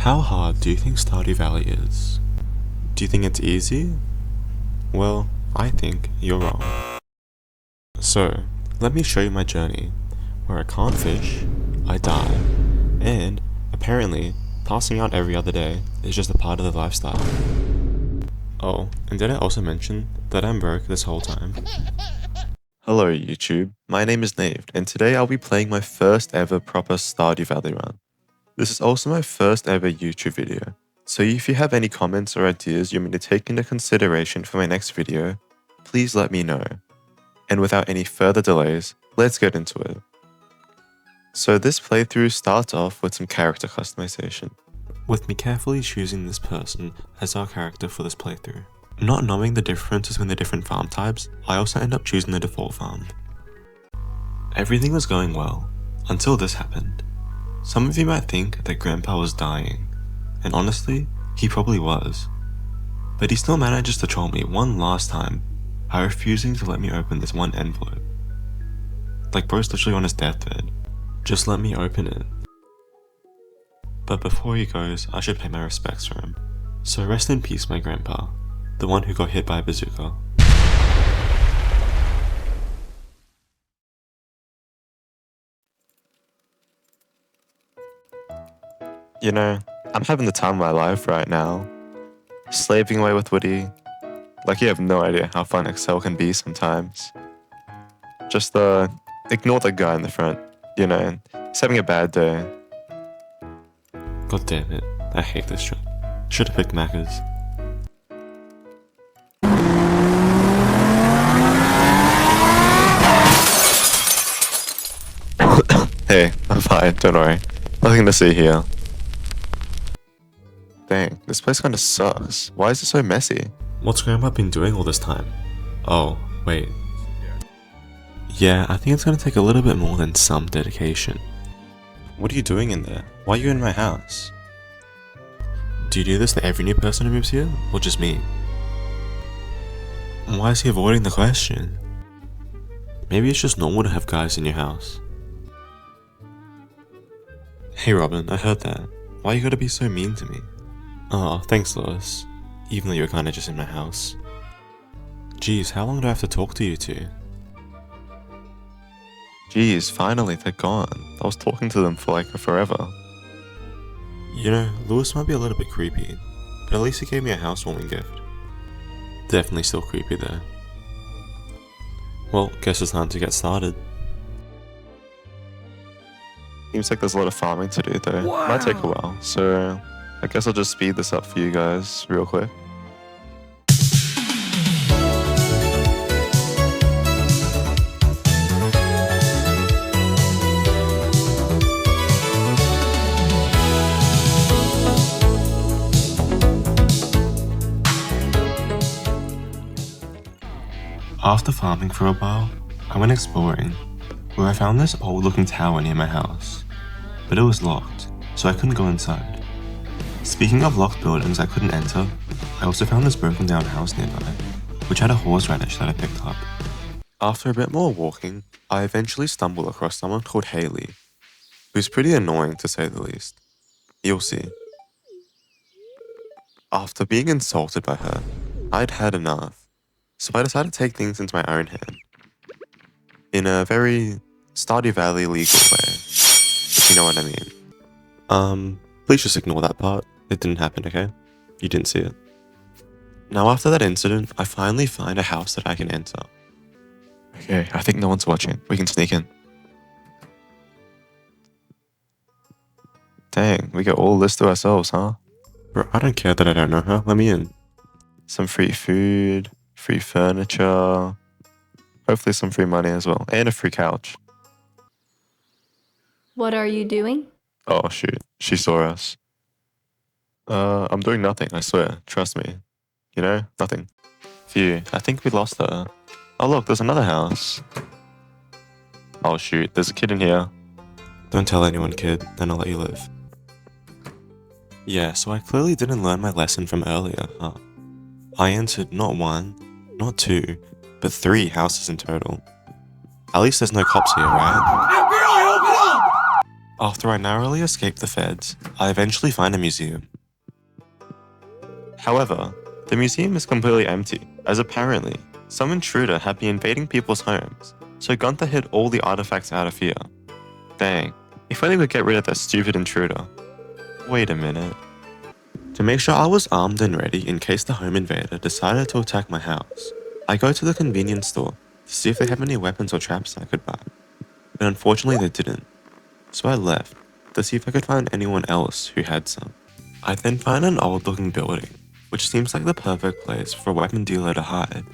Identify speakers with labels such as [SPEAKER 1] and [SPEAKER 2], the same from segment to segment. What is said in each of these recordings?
[SPEAKER 1] How hard do you think Stardew Valley is? Do you think it's easy? Well, I think you're wrong. So, let me show you my journey, where I can't fish, I die, and apparently, passing out every other day is just a part of the lifestyle. Oh, and did I also mention that I'm broke this whole time? Hello YouTube, my name is Nave, and today I'll be playing my first ever proper Stardew Valley run. This is also my first ever YouTube video, so if you have any comments or ideas you want me to take into consideration for my next video, please let me know. And without any further delays, let's get into it. So this playthrough starts off with some character customization, with me carefully choosing this person as our character for this playthrough. Not knowing the difference between the different farm types, I also end up choosing the default farm. Everything was going well, until this happened. Some of you might think that Grandpa was dying, and honestly, he probably was. But he still manages to troll me one last time by refusing to let me open this one envelope. Like bro's literally on his deathbed. Just let me open it. But before he goes, I should pay my respects for him. So rest in peace, my grandpa, the one who got hit by a bazooka. You know, I'm having the time of my life right now. Slaving away with Woody. Like, you have no idea how fun Excel can be sometimes. Just ignore the guy in the front, you know, he's having a bad day. God damn it, I hate this shit. Should've picked Macca's. Hey, I'm fine, don't worry. Nothing to see here. Dang, this place kinda sucks. Why is it so messy? What's Grandpa been doing all this time? Oh, wait. Yeah, I think it's gonna take a little bit more than some dedication. What are you doing in there? Why are you in my house? Do you do this to every new person who moves here, or just me? Why is he avoiding the question? Maybe it's just normal to have guys in your house. Hey Robin, I heard that. Why you gotta be so mean to me? Oh, thanks Lois. Even though you're kinda just in my house. Jeez, how long do I have to talk to you two? Jeez, finally, they're gone. I was talking to them for like forever. You know, Lewis might be a little bit creepy, but at least he gave me a housewarming gift. Definitely still creepy though. Well, guess it's time to get started. Seems like there's a lot of farming to do though. Wow. Might take a while, so I guess I'll just speed this up for you guys real quick. After farming for a while, I went exploring, where I found this old looking tower near my house, but it was locked, so I couldn't go inside. Speaking of locked buildings I couldn't enter, I also found this broken down house nearby, which had a horseradish that I picked up. After a bit more walking, I eventually stumbled across someone called Haley, who's pretty annoying to say the least. You'll see. After being insulted by her, I'd had enough. So I decided to take things into my own hand. In a very Stardew Valley legal way, if you know what I mean. Please just ignore that part. It didn't happen, okay? You didn't see it. Now after that incident, I finally find a house that I can enter. Okay, I think no one's watching. We can sneak in. Dang, we get all this to ourselves, huh? Bro, I don't care that I don't know her. Let me in. Some free food. Free furniture, hopefully some free money as well, and a free couch.
[SPEAKER 2] What are you doing?
[SPEAKER 1] Oh shoot, she saw us. I'm doing nothing, I swear, trust me. You know, nothing. Phew, I think we lost her. Oh look, there's another house. Oh shoot, there's a kid in here. Don't tell anyone, kid, then I'll let you live. Yeah, so I clearly didn't learn my lesson from earlier, huh? I entered not one, not two, but 3 houses in total. At least there's no cops here, right? After I narrowly escape the feds, I eventually find a museum. However, the museum is completely empty, as apparently, some intruder had been invading people's homes, so Gunther hid all the artifacts out of here. Dang, if only we could get rid of that stupid intruder. Wait a minute. To make sure I was armed and ready in case the home invader decided to attack my house, I go to the convenience store to see if they have any weapons or traps I could buy. But unfortunately they didn't, so I left to see if I could find anyone else who had some. I then find an old looking building, which seems like the perfect place for a weapon dealer to hide.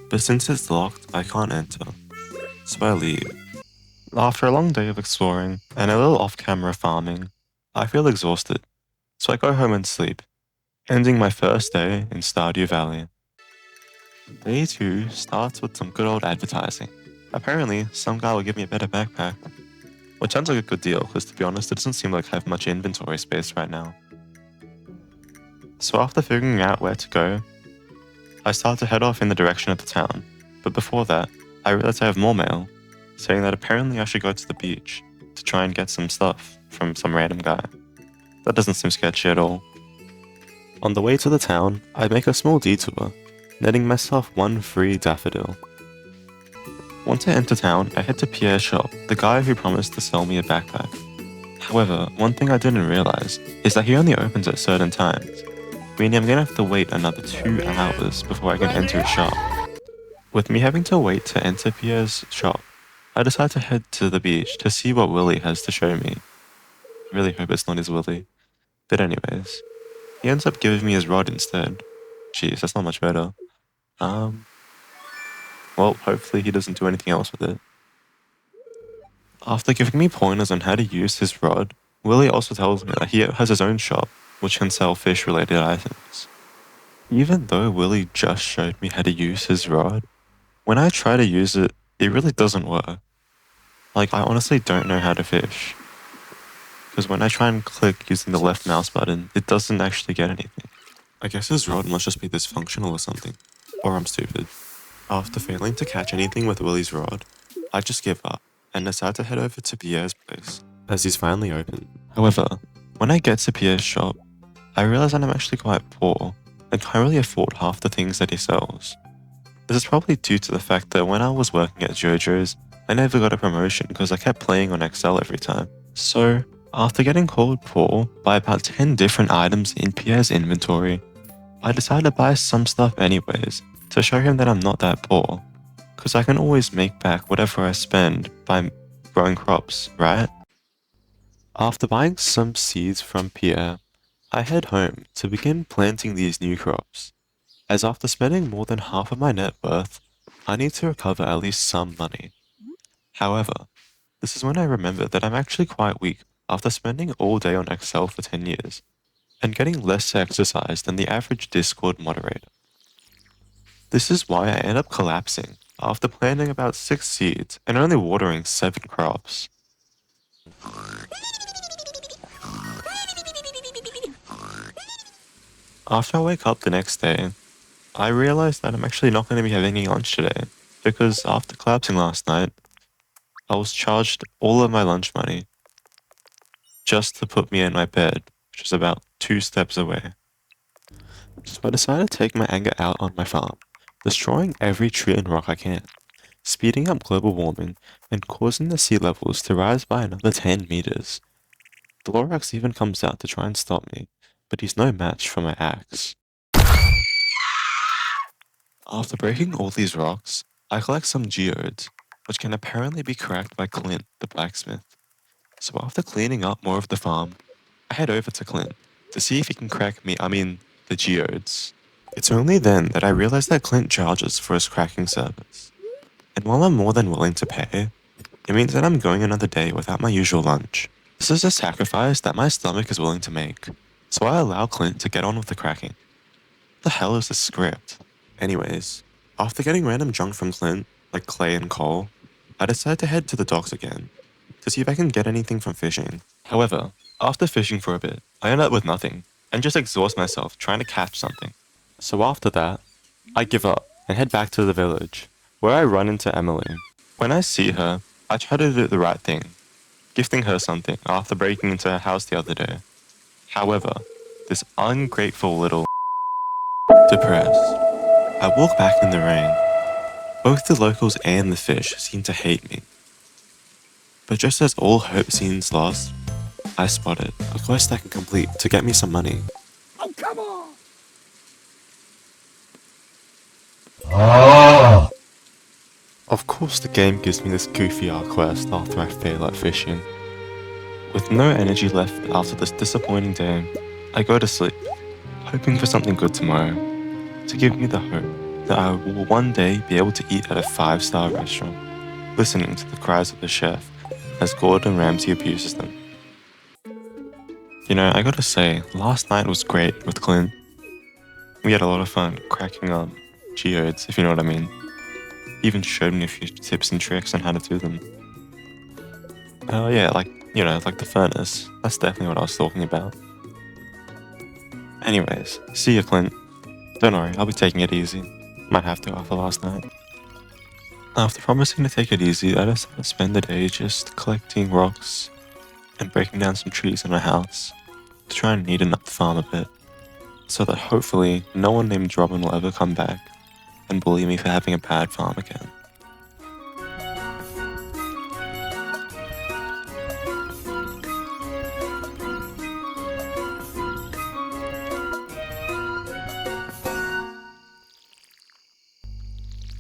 [SPEAKER 1] But since it's locked, I can't enter, so I leave. After a long day of exploring and a little off-camera farming, I feel exhausted, so I go home and sleep, ending my first day in Stardew Valley. Day 2 starts with some good old advertising. Apparently, some guy will give me a better backpack, which sounds like a good deal because to be honest, it doesn't seem like I have much inventory space right now. So after figuring out where to go, I start to head off in the direction of the town, but before that, I realize I have more mail, saying that apparently I should go to the beach to try and get some stuff from some random guy. That doesn't seem sketchy at all. On the way to the town, I make a small detour, netting myself one free daffodil. Once I enter town, I head to Pierre's shop, the guy who promised to sell me a backpack. However, one thing I didn't realize is that he only opens at certain times, meaning I'm gonna have to wait another 2 hours before I can enter his shop. With me having to wait to enter Pierre's shop, I decide to head to the beach to see what Willy has to show me. I really hope it's not his Willy. But anyways, he ends up giving me his rod instead. Jeez, that's not much better. Well, hopefully he doesn't do anything else with it. After giving me pointers on how to use his rod, Willy also tells me that he has his own shop, which can sell fish-related items. Even though Willy just showed me how to use his rod, when I try to use it, it really doesn't work. Like, I honestly don't know how to fish. Because when I try and click using the left mouse button, it doesn't actually get anything. I guess his rod must just be dysfunctional or something. Or I'm stupid. After failing to catch anything with Willy's rod, I just give up and decide to head over to Pierre's place, as he's finally open. However, when I get to Pierre's shop, I realize that I'm actually quite poor and can't really afford half the things that he sells. This is probably due to the fact that when I was working at JoJo's, I never got a promotion because I kept playing on Excel every time. So, after getting called poor by about 10 different items in Pierre's inventory, I decided to buy some stuff anyways to show him that I'm not that poor, because I can always make back whatever I spend by growing crops, right? After buying some seeds from Pierre, I head home to begin planting these new crops, as after spending more than half of my net worth, I need to recover at least some money. However, this is when I remember that I'm actually quite weak after spending all day on Excel for 10 years, and getting less exercise than the average Discord moderator. This is why I end up collapsing after planting about 6 seeds and only watering 7 crops. After I wake up the next day, I realize that I'm actually not going to be having any lunch today, because after collapsing last night, I was charged all of my lunch money just to put me in my bed, which is about 2 steps away. So I decided to take my anger out on my farm, destroying every tree and rock I can, speeding up global warming and causing the sea levels to rise by another 10 meters. The Lorax even comes out to try and stop me, but he's no match for my axe. After breaking all these rocks, I collect some geodes, which can apparently be cracked by Clint, the blacksmith. So after cleaning up more of the farm, I head over to Clint to see if he can crack me, the geodes. It's only then that I realize that Clint charges for his cracking service. And while I'm more than willing to pay, it means that I'm going another day without my usual lunch. This is a sacrifice that my stomach is willing to make, so I allow Clint to get on with the cracking. What the hell is this script? Anyways, after getting random junk from Clint, like clay and coal, I decide to head to the docks again, to see if I can get anything from fishing. However, after fishing for a bit, I end up with nothing, and just exhaust myself trying to catch something. So after that, I give up and head back to the village, where I run into Emily. When I see her, I try to do the right thing, gifting her something after breaking into her house the other day. However, this ungrateful little depressed. I walk back in the rain. Both the locals and the fish seem to hate me. But just as all hope seems lost, I spotted a quest I can complete to get me some money.
[SPEAKER 2] Oh, come on!
[SPEAKER 1] Of course the game gives me this goofy art quest after I fail at fishing. With no energy left after this disappointing day, I go to sleep, hoping for something good tomorrow, to give me the hope that I will one day be able to eat at a 5-star restaurant, listening to the cries of the chef as Gordon Ramsay abuses them. You know, I gotta say, last night was great with Clint. We had a lot of fun cracking up geodes, if you know what I mean. He even showed me a few tips and tricks on how to do them. Oh yeah, like the furnace. That's definitely what I was talking about. Anyways, see ya, Clint. Don't worry, I'll be taking it easy. Might have to after last night. After promising to take it easy, I decided to spend the day just collecting rocks and breaking down some trees in my house to try and neaten up the farm a bit, so that hopefully no one named Robin will ever come back and bully me for having a bad farm again.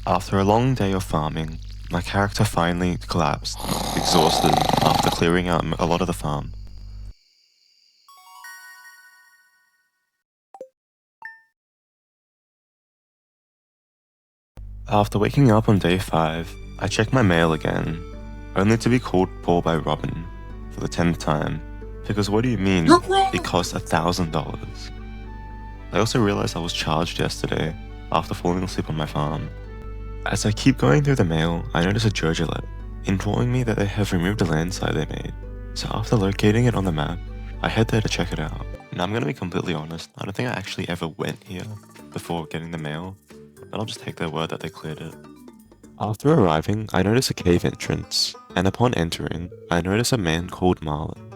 [SPEAKER 1] After a long day of farming, my character finally collapsed, exhausted after clearing out a lot of the farm. After waking up on day 5, I check my mail again, only to be called poor by Robin for the 10th time, because what do you mean it cost $1,000? I also realized I was charged yesterday after falling asleep on my farm. As I keep going through the mail, I notice a Jojo letter informing me that they have removed a landslide they made. So after locating it on the map, I head there to check it out. And I'm gonna be completely honest, I don't think I actually ever went here before getting the mail, but I'll just take their word that they cleared it. After arriving, I notice a cave entrance, and upon entering, I notice a man called Marlin.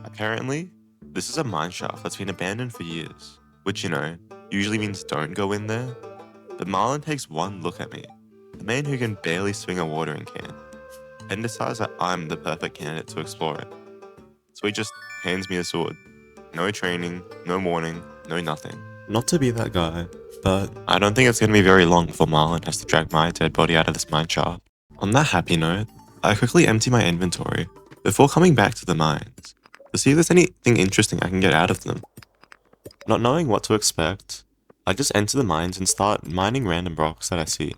[SPEAKER 1] Apparently, this is a mine shaft that's been abandoned for years, which, usually means don't go in there. But Marlin takes one look at me, the man who can barely swing a watering can, and decides that I'm the perfect candidate to explore it. So he just hands me a sword. No training, no warning, no nothing. Not to be that guy, but I don't think it's going to be very long before Marlin has to drag my dead body out of this mine shaft. On that happy note, I quickly empty my inventory before coming back to the mines to see if there's anything interesting I can get out of them. Not knowing what to expect, I just enter the mines and start mining random rocks that I see.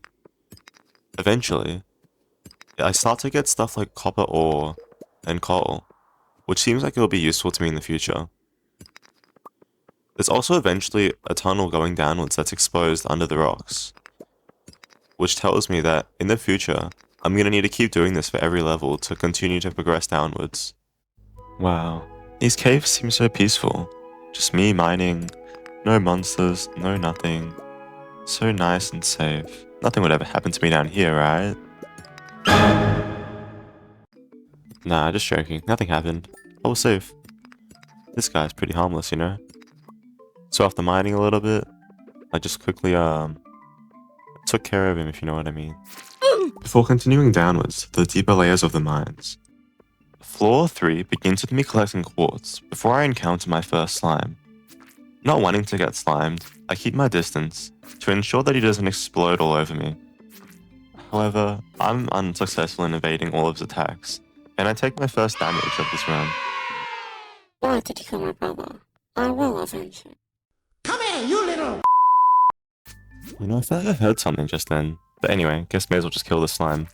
[SPEAKER 1] Eventually, I start to get stuff like copper ore and coal, which seems like it will be useful to me in the future. There's also eventually a tunnel going downwards that's exposed under the rocks, which tells me that in the future, I'm going to need to keep doing this for every level to continue to progress downwards. Wow, these caves seem so peaceful. Just me mining. No monsters, no nothing. So nice and safe. Nothing would ever happen to me down here, right? Nah, just joking. Nothing happened. I was safe. This guy's pretty harmless, So after mining a little bit, I just quickly, took care of him, if you know what I mean. Before continuing downwards to the deeper layers of the mines. Floor 3 begins with me collecting quartz before I encounter my first slime. Not wanting to get slimed, I keep my distance to ensure that he doesn't explode all over me. However, I'm unsuccessful in evading all of his attacks, and I take my first damage of this run.
[SPEAKER 3] Why did you kill my brother? I will avenge you.
[SPEAKER 2] Come here, you little...
[SPEAKER 1] I feel like I heard something just then, but anyway, guess may as well just kill the slime.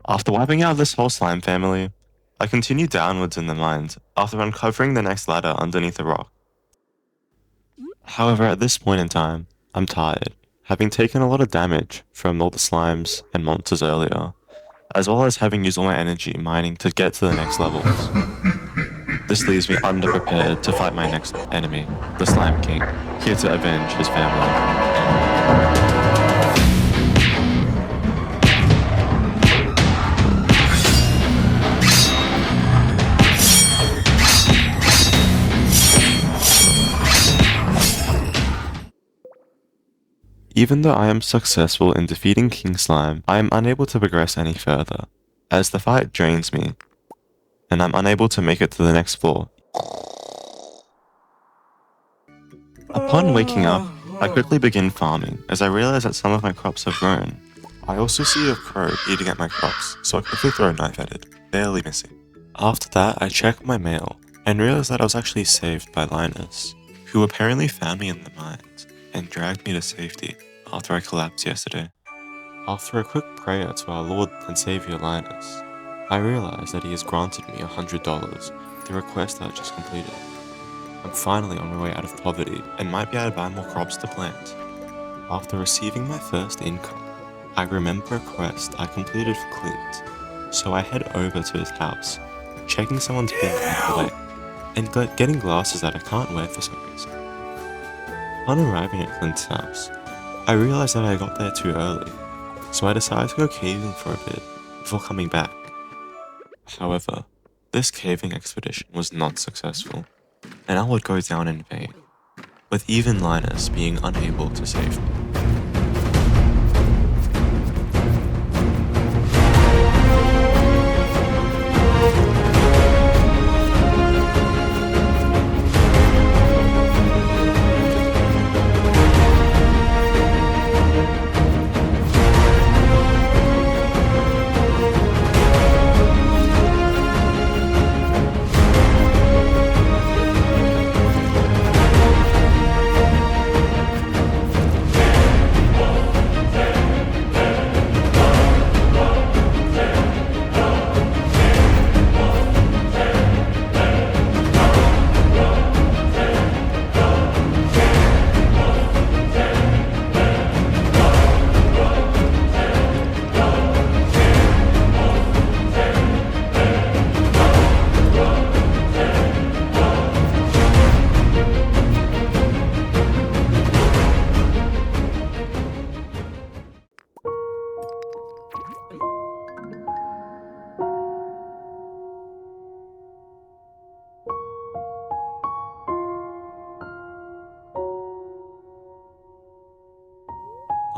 [SPEAKER 1] After wiping out this whole slime family, I continue downwards in the mines after uncovering the next ladder underneath a rock. However, at this point in time, I'm tired, having taken a lot of damage from all the slimes and monsters earlier, as well as having used all my energy mining to get to the next levels. This leaves me underprepared to fight my next enemy, the Slime King, here to avenge his family. Even though I am successful in defeating King Slime, I am unable to progress any further, as the fight drains me, and I'm unable to make it to the next floor. Upon waking up, I quickly begin farming, as I realize that some of my crops have grown. I also see a crow eating at my crops, so I quickly throw a knife at it, barely missing. After that, I check my mail, and realize that I was actually saved by Linus, who apparently found me in the mines, and dragged me to safety after I collapsed yesterday. After a quick prayer to our Lord and Saviour Linus, I realize that he has granted me $100, the request I just completed. I'm finally on my way out of poverty and might be able to buy more crops to plant. After receiving my first income, I remember a quest I completed for Clint, so I head over to his house, checking someone's bin on the way, and getting glasses that I can't wear for some reason. On arriving at Clint's house, I realized that I got there too early, so I decided to go caving for a bit before coming back. However, this caving expedition was not successful, and I would go down in vain, with even Linus being unable to save me.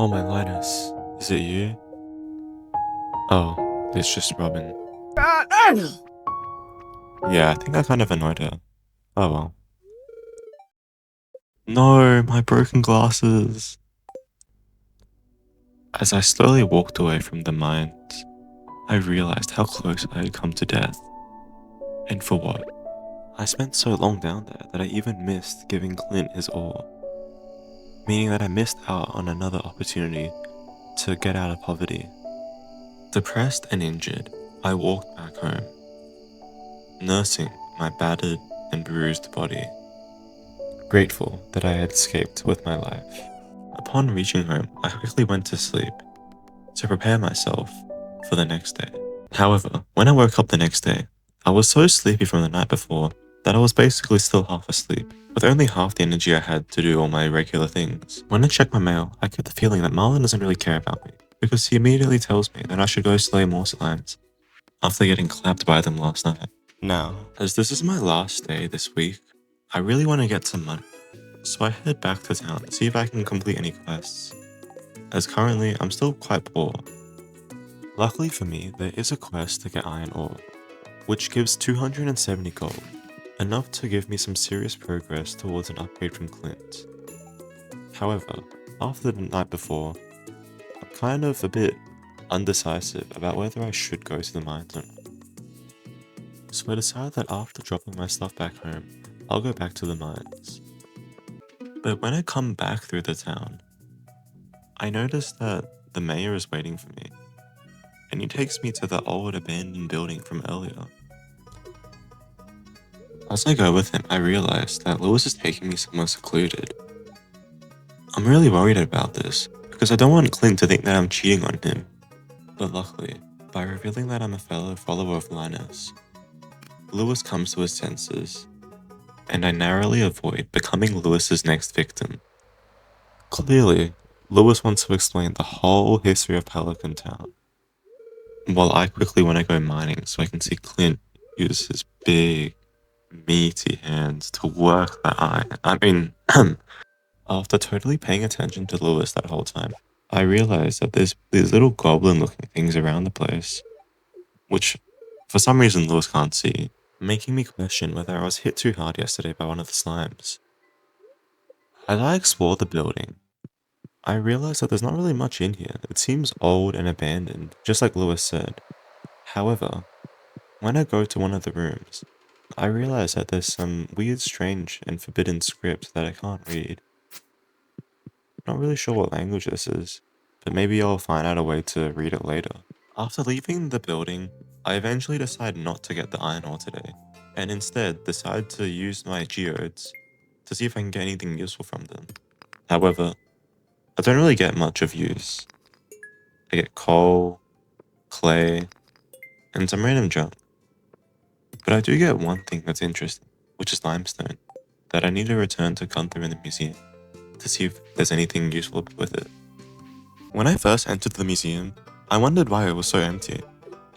[SPEAKER 1] Oh my Linus, is it you? Oh, it's just Robin. Yeah, I think I kind of annoyed her. Oh well. No, my broken glasses! As I slowly walked away from the mines, I realized how close I had come to death. And for what? I spent so long down there that I even missed giving Clint his ore, meaning that I missed out on another opportunity to get out of poverty. Depressed and injured, I walked back home, nursing my battered and bruised body, grateful that I had escaped with my life. Upon reaching home, I quickly went to sleep to prepare myself for the next day. However, when I woke up the next day, I was so sleepy from the night before that I was basically still half asleep, with only half the energy I had to do all my regular things. When I checked my mail, I get the feeling that Marlon doesn't really care about me, because he immediately tells me that I should go slay more slimes, after getting clapped by them last night. Now, as this is my last day this week, I really want to get some money, so I head back to town to see if I can complete any quests, as currently I'm still quite poor. Luckily for me, there is a quest to get iron ore, which gives 270 gold, enough to give me some serious progress towards an upgrade from Clint. However, after the night before, I'm kind of a bit undecisive about whether I should go to the mines or not. So I decided that after dropping my stuff back home, I'll go back to the mines. But when I come back through the town, I notice that the mayor is waiting for me, and he takes me to the old abandoned building from earlier. As I go with him, I realize that Lewis is taking me somewhere secluded. I'm really worried about this, because I don't want Clint to think that I'm cheating on him. But luckily, by revealing that I'm a fellow follower of Linus, Lewis comes to his senses, and I narrowly avoid becoming Lewis's next victim. Clearly, Lewis wants to explain the whole history of Pelican Town, while I quickly want to go mining so I can see Clint use his big, meaty hands to work the iron. After totally paying attention to Lewis that whole time, I realized that there's these little goblin-looking things around the place, which for some reason Lewis can't see, making me question whether I was hit too hard yesterday by one of the slimes. As I explore the building, I realize that there's not really much in here. It seems old and abandoned, just like Lewis said. However, when I go to one of the rooms, I realize that there's some weird, strange, and forbidden script that I can't read. Not really sure what language this is, but maybe I'll find out a way to read it later. After leaving the building, I eventually decide not to get the iron ore today, and instead decide to use my geodes to see if I can get anything useful from them. However, I don't really get much of use. I get coal, clay, and some random junk. But I do get one thing that's interesting, which is limestone, that I need to return to Gunther in the museum to see if there's anything useful with it. When I first entered the museum, I wondered why it was so empty.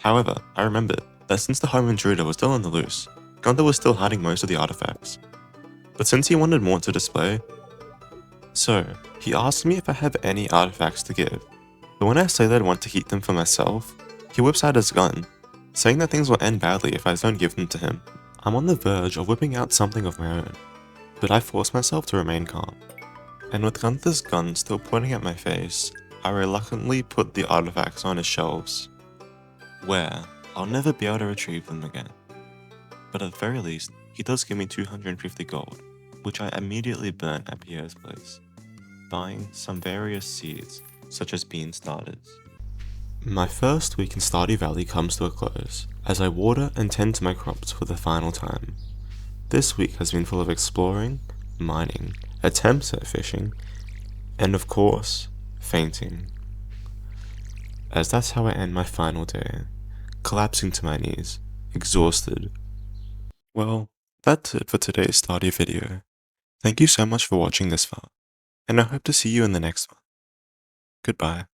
[SPEAKER 1] However, I remembered that since the home intruder was still on the loose, Gunther was still hiding most of the artifacts. But since he wanted more to display, so he asked me if I have any artifacts to give. But when I say that I want to keep them for myself, he whips out his gun, saying that things will end badly if I don't give them to him. I'm on the verge of whipping out something of my own, but I force myself to remain calm. And with Gunther's gun still pointing at my face, I reluctantly put the artifacts on his shelves, where I'll never be able to retrieve them again. But at the very least, he does give me 250 gold, which I immediately burn at Pierre's place, buying some various seeds, such as bean starters. My first week in Stardew Valley comes to a close, as I water and tend to my crops for the final time. This week has been full of exploring, mining, attempts at fishing, and of course, fainting. As that's how I end my final day, collapsing to my knees, exhausted. Well, that's it for today's Stardew video. Thank you so much for watching this far, and I hope to see you in the next one. Goodbye.